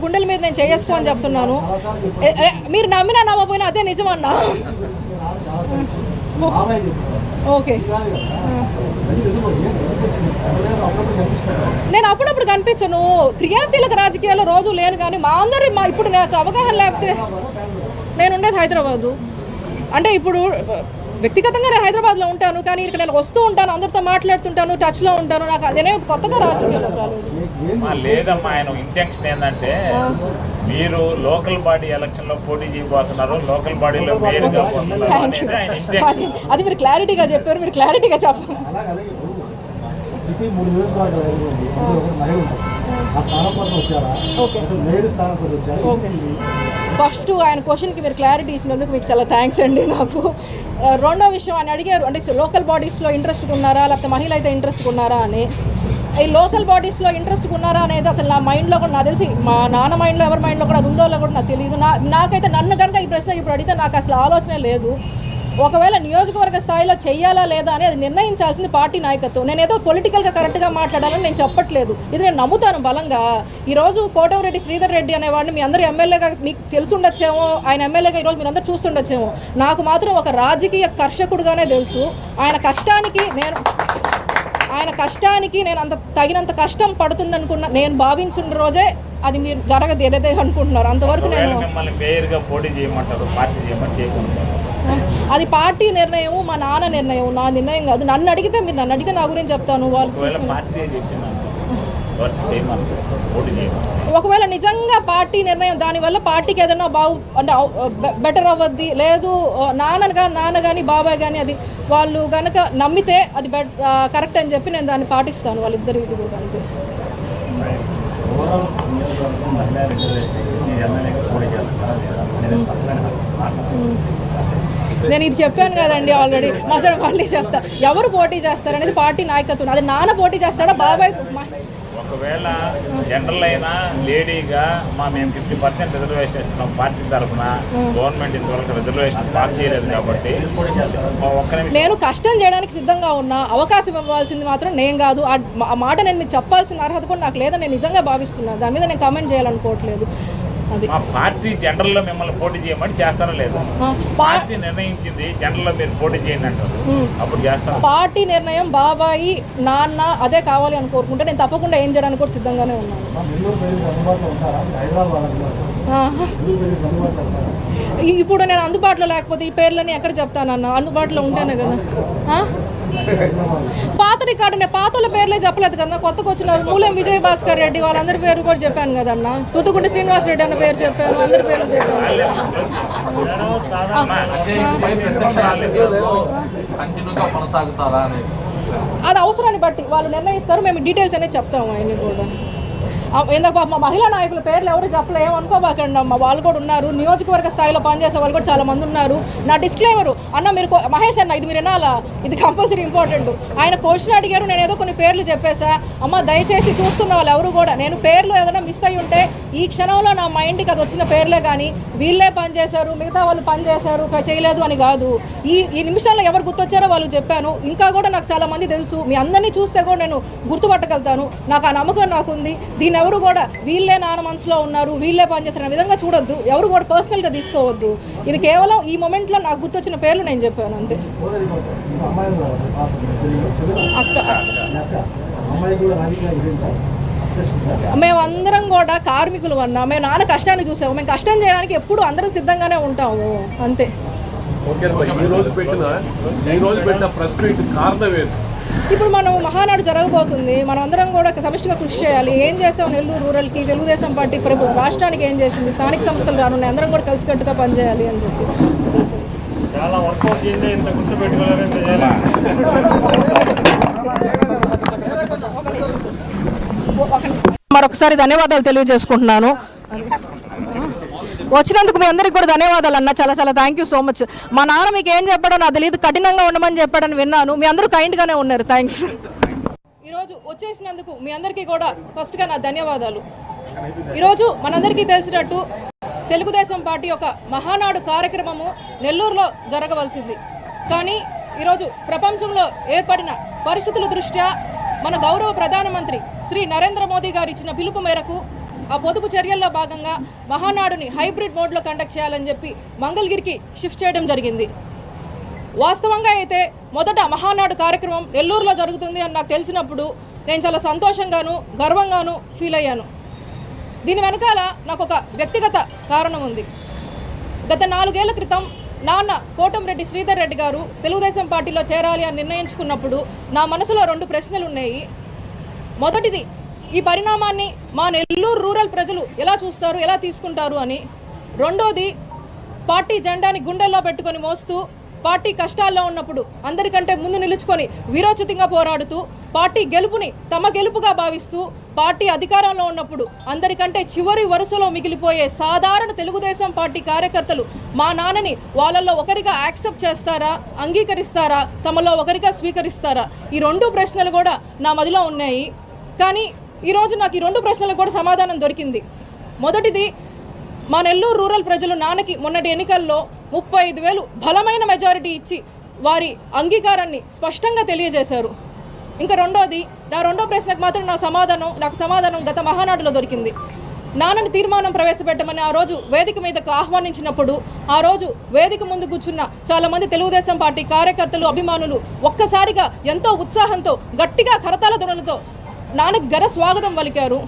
గుండెల మీద నేను చేసుకొని చెప్తున్నాను. మీరు నమ్మినా నమ్మపోయినా అదే నిజమన్నా. ఓకే, నేను అప్పుడప్పుడు కనిపించను, క్రియాశీలక రాజకీయాల్లో రోజు లేను, కానీ మా అందరి ఇప్పుడు నాకు అవగాహన లేకపోతే నేను ఉండేది హైదరాబాదు. అంటే ఇప్పుడు వ్యక్తిగతంగా నేను హైదరాబాద్లో ఉంటాను, కానీ ఇక్కడ నేను వస్తూ ఉంటాను, అందరితో మాట్లాడుతుంటాను, టచ్లో ఉంటాను. నాకు అదేనే కొత్తగా రాజకీయాల్లో లేదమ్మా. ఆయన ఇంటెన్షన్ ఏంటంటే మీరు లోకల్ బాడీ ఎలక్షన్ లో పోటీ చేయబోతున్నారు, లోకల్ బాడీలో మేయర్గా పోతున్నారు. అది మీరు క్లారిటీగా చెప్పారు, మీరు క్లారిటీగా చెప్పారు. ఫస్ట్ ఆయన క్వశ్చన్కి మీరు క్లారిటీ ఇచ్చినందుకు మీకు చాలా థ్యాంక్స్ అండి. నాకు రెండో విషయం ఆయన అడిగారు, అంటే లోకల్ బాడీస్లో ఇంట్రెస్ట్ ఉన్నారా లేకపోతే మహిళ అయితే ఇంట్రెస్ట్ ఉన్నారా అని. ఈ లోకల్ బాడీస్లో ఇంట్రెస్ట్ ఉన్నారా అనేది అసలు నా మైండ్లో కూడా నాకు తెలిసి, మా నాన్న మైండ్లో ఎవరి మైండ్లో కూడా అది ఉందో కూడా నాకు తెలియదు. నాకైతే నన్ను కనుక ఈ ప్రశ్న ఇప్పుడు అడిగితే నాకు అసలు ఆలోచనే లేదు. ఒకవేళ నియోజకవర్గ స్థాయిలో చెయ్యాలా లేదా అని అది నిర్ణయించాల్సింది పార్టీ నాయకత్వం. నేను ఏదో పొలిటికల్గా కరెక్ట్గా మాట్లాడాలని నేను చెప్పట్లేదు, ఇది నేను నమ్ముతాను బలంగా. ఈరోజు కోటమిరెడ్డి శ్రీధర్ రెడ్డి అనేవాడిని మీ అందరూ ఎమ్మెల్యేగా మీకు తెలుసుండొచ్చేమో, ఆయన ఎమ్మెల్యేగా ఈరోజు మీరు అందరూ చూస్తుండొచ్చేమో. నాకు మాత్రం ఒక రాజకీయ కర్షకుడుగానే తెలుసు. ఆయన కష్టానికి నేను అంత తగినంత కష్టం పడుతుందనుకున్నా, నేను భావించిన రోజే అది మీరు జరగదు ఏదైతే అనుకుంటున్నారు. అంతవరకు నేను అది పార్టీ నిర్ణయం, మా నాన్న నిర్ణయం, నా నిర్ణయం కాదు. నన్ను అడిగితే మీరు నన్ను అడిగితే నా గురించి చెప్తాను. ఒకవేళ నిజంగా పార్టీ నిర్ణయం దానివల్ల పార్టీకి ఏదైనా అంటే బెటర్ అవ్వద్ది, లేదు నాన్న కానీ బాబాయ్ కానీ అది వాళ్ళు కనుక నమ్మితే అది కరెక్ట్ అని చెప్పి నేను దాన్ని పాటిస్తాను వాళ్ళిద్దరి కూడా. అంతే. నేను ఇది చెప్పాను కదండి ఆల్రెడీ, మళ్ళీ చెప్తా. ఎవరు పోటీ చేస్తారనేది పార్టీ నాయకత్వం. అది నాన్న పోటీ చేస్తాడా బాబాయ్? ఒకవేళ జనరల్ అయినా లేడీగా మేము 50% రిజర్వేషన్ ఇస్తున్నాం పార్టీ తరఫున, గవర్నమెంట్ ఇంతవరకు రిజర్వేషన్ పాస్ చేయలేదు కాబట్టి నేను కష్టం చేయడానికి సిద్ధంగా ఉన్నా. అవకాశం ఇవ్వాల్సింది మాత్రం నేను కాదు. ఆ మాట నేను మీకు చెప్పాల్సిన అర్హత కూడా నాకు లేదని నేను నిజంగా భావిస్తున్నాను. దాని మీద నేను కామెంట్ చేయాలనుకోవట్లేదు. మా పార్టీ జనరల్లో మిమ్మల్ని పోటీ చేయమని చేస్తారో లేదు, పార్టీ నిర్ణయించింది జనరల్లో మీరు పోటీ చేయండి అంటారు, అప్పుడు చేస్తాను. పార్టీ నిర్ణయం బాబాయి నాన్న అదే కావాలి అని కోరుకుంటే నేను తప్పకుండా ఏం చేయడానికి కూడా సిద్ధంగానే ఉన్నాను. ఇప్పుడు నేను అందుబాటులో లేకపోతే ఈ పేర్లని ఎక్కడ చెప్తానన్నా? అందుబాటులో ఉంటేనే కదా. పాత రికార్డు నేను పాతల పేర్లే చెప్పలేదు కదా, కొత్తగా వచ్చిన మూలెం విజయ్ భాస్కర్ రెడ్డి వాళ్ళందరి పేరు కూడా చెప్పాను కదన్నా. తుతుకుంటి శ్రీనివాస్ రెడ్డి అన్న పేరు చెప్పాను, అందరి పేర్లు చెప్పాను. అది అవసరాన్ని బట్టి వాళ్ళు నిర్ణయిస్తారు, మేము డీటెయిల్స్ అనేది చెప్తాము అవన్నీ కూడా. ఎందుకు మా మహిళా నాయకుల పేర్లు ఎవరు చెప్పలేము అనుకోబాకండి అమ్మ, వాళ్ళు కూడా ఉన్నారు. నియోజకవర్గ స్థాయిలో పనిచేసే వాళ్ళు కూడా చాలా మంది ఉన్నారు. నా డిస్క్లైమరు అన్న, మీరు మహేష్ అన్న ఇది మీరు వినాలా, ఇది కంపల్సరీ ఇంపార్టెంట్. ఆయన క్వశ్చన్ అడిగారు, నేను ఏదో కొన్ని పేర్లు చెప్పేసా. అమ్మ దయచేసి చూస్తున్న వాళ్ళు ఎవరు కూడా నేను పేర్లు ఏదైనా మిస్ అయ్యి ఉంటే ఈ క్షణంలో నా మైండ్కి అది వచ్చిన పేర్లే, కానీ వీళ్ళే పనిచేశారు మిగతా వాళ్ళు పనిచేశారు చేయలేదు అని కాదు. ఈ నిమిషాల్లో ఎవరు గుర్తొచ్చారో వాళ్ళు చెప్పాను. ఇంకా కూడా నాకు చాలా మంది తెలుసు, మీ అందరినీ చూస్తే కూడా నేను గుర్తుపట్టగలుగుతాను. నాకు ఆ నమ్మకం నాకుంది. దీన్ని ఎవరు కూడా వీళ్ళే నాన్న మనసులో ఉన్నారు, వీళ్ళే పనిచేస్తున్న విధంగా చూడొద్దు, ఎవరు కూడా పర్సనల్గా తీసుకోవద్దు. ఇది కేవలం ఈ మూమెంట్లో నాకు గుర్తొచ్చిన పేర్లు నేను చెప్పాను అంతే. మేమందరం కూడా కార్మికులు అన్నా, మేము నాన్న కష్టాన్ని చూసాము, మేము కష్టం చేయడానికి ఎప్పుడు అందరం సిద్ధంగానే ఉంటాము అంతే. ఇప్పుడు మనం మహానాడు జరగబోతుంది, మనం అందరం కూడా సమిష్టిగా కృషి చేయాలి. ఏం చేసాం నెల్లూరు రూరల్కి, తెలుగుదేశం పార్టీ రాష్ట్రానికి ఏం చేసింది, స్థానిక సంస్థలు రానున్నాయి, అందరం కూడా కలిసికట్టుగా పనిచేయాలి అని చెప్పి మరొకసారి ధన్యవాదాలు తెలియజేసుకుంటున్నాను. వచ్చినందుకు మీ అందరికి కూడా ధన్యవాదాలు అన్న, చాలా చాలా థ్యాంక్ యూ సో మచ్. మా నాన్న మీకు ఏం చెప్పాడో నాకు తెలియదు, కఠినంగా ఉండమని చెప్పాడని విన్నాను. మీ అందరూ కైండ్గానే ఉన్నారు, థ్యాంక్స్. ఈరోజు వచ్చేసినందుకు మీ అందరికీ కూడా ఫస్ట్గా నా ధన్యవాదాలు. ఈరోజు మనందరికీ తెలిసినట్టు తెలుగుదేశం పార్టీ యొక్క మహానాడు కార్యక్రమము నెల్లూరులో జరగవలసింది, కానీ ఈరోజు ప్రపంచంలో ఏర్పడిన పరిస్థితుల దృష్ట్యా మన గౌరవ ప్రధానమంత్రి శ్రీ నరేంద్ర మోదీ గారు ఇచ్చిన పిలుపు మేరకు ఆ పొదుపు చర్యల్లో భాగంగా మహానాడుని హైబ్రిడ్ మోడ్లో కండక్ట్ చేయాలని చెప్పి మంగళగిరికి షిఫ్ట్ చేయడం జరిగింది. వాస్తవంగా అయితే మొదట మహానాడు కార్యక్రమం నెల్లూరులో జరుగుతుంది అని నాకు తెలిసినప్పుడు నేను చాలా సంతోషంగాను గర్వంగాను ఫీల్ అయ్యాను. దీని వెనకాల నాకు ఒక వ్యక్తిగత కారణం ఉంది. గత 4 ఏళ్ల క్రితం నాన్న కోటంరెడ్డి శ్రీధర్ రెడ్డి గారు తెలుగుదేశం పార్టీలో చేరాలి అని నిర్ణయించుకున్నప్పుడు నా మనసులో 2 ప్రశ్నలు ఉన్నాయి. మొదటిది, ఈ పరిణామాన్ని మా నెల్లూరు రూరల్ ప్రజలు ఎలా చూస్తారు, ఎలా తీసుకుంటారు అని. రెండోది, పార్టీ జెండాని గుండెల్లో పెట్టుకొని మోస్తూ పార్టీ కష్టాల్లో ఉన్నప్పుడు అందరికంటే ముందు నిలుచుకొని వీరోచితంగా పోరాడుతూ పార్టీ గెలుపుని తమ గెలుపుగా భావిస్తూ పార్టీ అధికారంలో ఉన్నప్పుడు అందరికంటే చివరి వరుసలో మిగిలిపోయే సాధారణ తెలుగుదేశం పార్టీ కార్యకర్తలు మా నాన్నని వాళ్ళల్లో ఒకరిగా యాక్సెప్ట్ చేస్తారా, అంగీకరిస్తారా, తమలో ఒకరిగా స్వీకరిస్తారా? ఈ 2 ప్రశ్నలు కూడా నా మదిలో ఉన్నాయి. కానీ ఈరోజు నాకు ఈ 2 ప్రశ్నలకు కూడా సమాధానం దొరికింది. మొదటిది, మా నెల్లూరు రూరల్ ప్రజలు నాన్నకి మొన్నటి ఎన్నికల్లో 35,000 బలమైన మెజారిటీ ఇచ్చి వారి అంగీకారాన్ని స్పష్టంగా తెలియజేశారు. ఇంకా రెండోది, నా 2వ ప్రశ్నకు మాత్రం నాకు సమాధానం గత మహానాడులో దొరికింది. నాన్నని తీర్మానం ప్రవేశపెట్టమని ఆ రోజు వేదిక మీదకు ఆహ్వానించినప్పుడు ఆ రోజు వేదిక ముందు కూర్చున్న చాలా మంది తెలుగుదేశం పార్టీ కార్యకర్తలు, అభిమానులు ఒక్కసారిగా ఎంతో ఉత్సాహంతో గట్టిగా కరతాళ ధ్వనులతో నాన్నకి ఘన స్వాగతం పలికారు.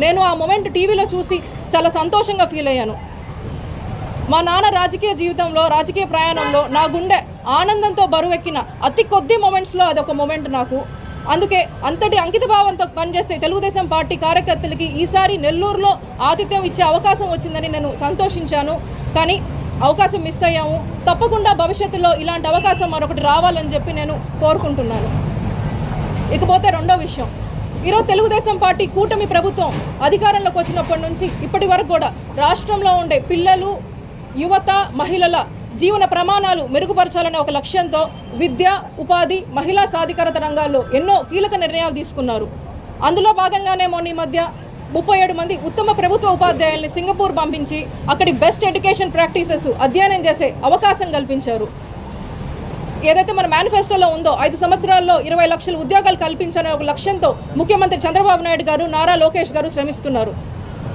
నేను ఆ మొమెంట్ టీవీలో చూసి చాలా సంతోషంగా ఫీల్ అయ్యాను. మా నాన్న రాజకీయ జీవితంలో, రాజకీయ ప్రయాణంలో నా గుండె ఆనందంతో బరువెక్కిన అతి కొద్ది మొమెంట్స్లో అదొక మొమెంట్ నాకు. అందుకే అంతటి అంకిత భావంతో పనిచేసే తెలుగుదేశం పార్టీ కార్యకర్తలకి ఈసారి నెల్లూరులో ఆతిథ్యం ఇచ్చే అవకాశం వచ్చిందని నేను సంతోషించాను. కానీ అవకాశం మిస్ అయ్యాము. తప్పకుండా భవిష్యత్తులో ఇలాంటి అవకాశం మరొకటి రావాలని చెప్పి నేను కోరుకుంటున్నాను. ఇకపోతే 2వ విషయం, ఈరోజు తెలుగుదేశం పార్టీ కూటమి ప్రభుత్వం అధికారంలోకి వచ్చినప్పటి నుంచి ఇప్పటి వరకు కూడా రాష్ట్రంలో ఉండే పిల్లలు, యువత, మహిళల జీవన ప్రమాణాలు మెరుగుపరచాలనే ఒక లక్ష్యంతో విద్య, ఉపాధి, మహిళా సాధికారత రంగాల్లో ఎన్నో కీలక నిర్ణయాలు తీసుకున్నారు. అందులో భాగంగానే మొన్న ఈ మధ్య 37 మంది ఉత్తమ ప్రభుత్వ ఉపాధ్యాయుల్ని సింగపూర్ పంపించి అక్కడి బెస్ట్ ఎడ్యుకేషన్ ప్రాక్టీసెస్ అధ్యయనం చేసే అవకాశం కల్పించారు. ఏదైతే మన మేనిఫెస్టోలో ఉందో 5 సంవత్సరాల్లో 20 లక్షల ఉద్యోగాలు కల్పించాలనే ఒక లక్ష్యంతో ముఖ్యమంత్రి చంద్రబాబు నాయుడు గారు, నారా లోకేష్ గారు శ్రమిస్తున్నారు.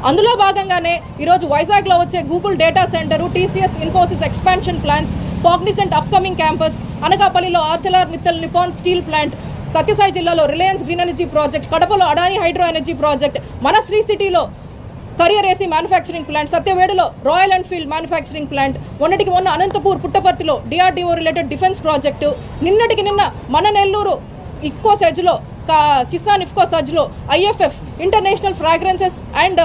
అందులో భాగంగానే ఈరోజు వైజాగ్లో వచ్చే Google data centre, TCS Infosys expansion plans, Cognizant upcoming campus, అనకాపల్లిలో Arcelor Mittal Nippon steel plant, Sathya Sai జిల్లాలో రిలయన్స్ గ్రీన్ ఎనర్జీ ప్రాజెక్ట్, కడపలో అడానీ హైడ్రో ఎనర్జీ ప్రాజెక్ట్, మన శ్రీ సిటీలో కరియర్ ఏసీ మ్యానుఫ్యాక్చరింగ్ ప్లాంట్, సత్యవేడులో రాయల్ ఎన్ఫీల్డ్ మ్యానుఫ్యాక్చరింగ్ ప్లాంట్, మొన్న అనంతపూర్ పుట్టపర్తిలో డిఆర్డీఓ రిలేటెడ్ డిఫెన్స్ ప్రాజెక్టు, నిన్న మన నెల్లూరు ఇఫ్కో సెజ్లో కిసాన్ ఇఫ్కో సజ్లో IFF international fragrances and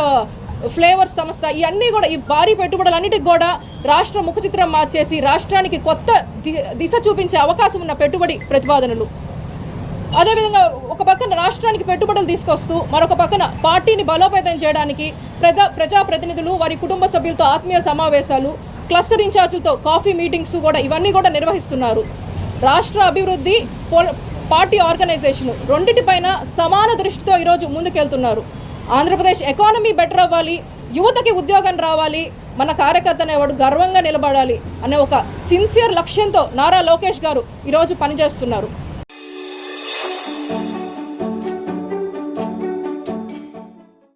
flavours సంస్థ, ఇవన్నీ కూడా ఈ భారీ పెట్టుబడులన్నిటికి కూడా రాష్ట్ర ముఖ చిత్రం మార్చేసి రాష్ట్రానికి కొత్త దిశ చూపించే అవకాశం ఉన్న పెట్టుబడి ప్రతిపాదనలు. అదేవిధంగా ఒక పక్కన రాష్ట్రానికి పెట్టుబడులు తీసుకొస్తూ మరొక పక్కన పార్టీని బలోపేతం చేయడానికి ప్రజాప్రతినిధులు, వారి కుటుంబ సభ్యులతో ఆత్మీయ సమావేశాలు, క్లస్టర్ ఇన్ఛార్జులతో కాఫీ మీటింగ్స్ కూడా ఇవన్నీ కూడా నిర్వహిస్తున్నారు. రాష్ట్ర అభివృద్ధి, పార్టీ ఆర్గనైజేషన్ రెండింటిపైన సమాన దృష్టితో ఈరోజు ముందుకెళ్తున్నారు. ఆంధ్రప్రదేశ్ ఎకానమీ బెటర్ అవ్వాలి, యువతకి ఉద్యోగం రావాలి, మన కార్యకర్త అనేవాడు గర్వంగా నిలబడాలి అనే ఒక సిన్సియర్ లక్ష్యంతో నారా లోకేష్ గారు ఈరోజు పనిచేస్తున్నారు.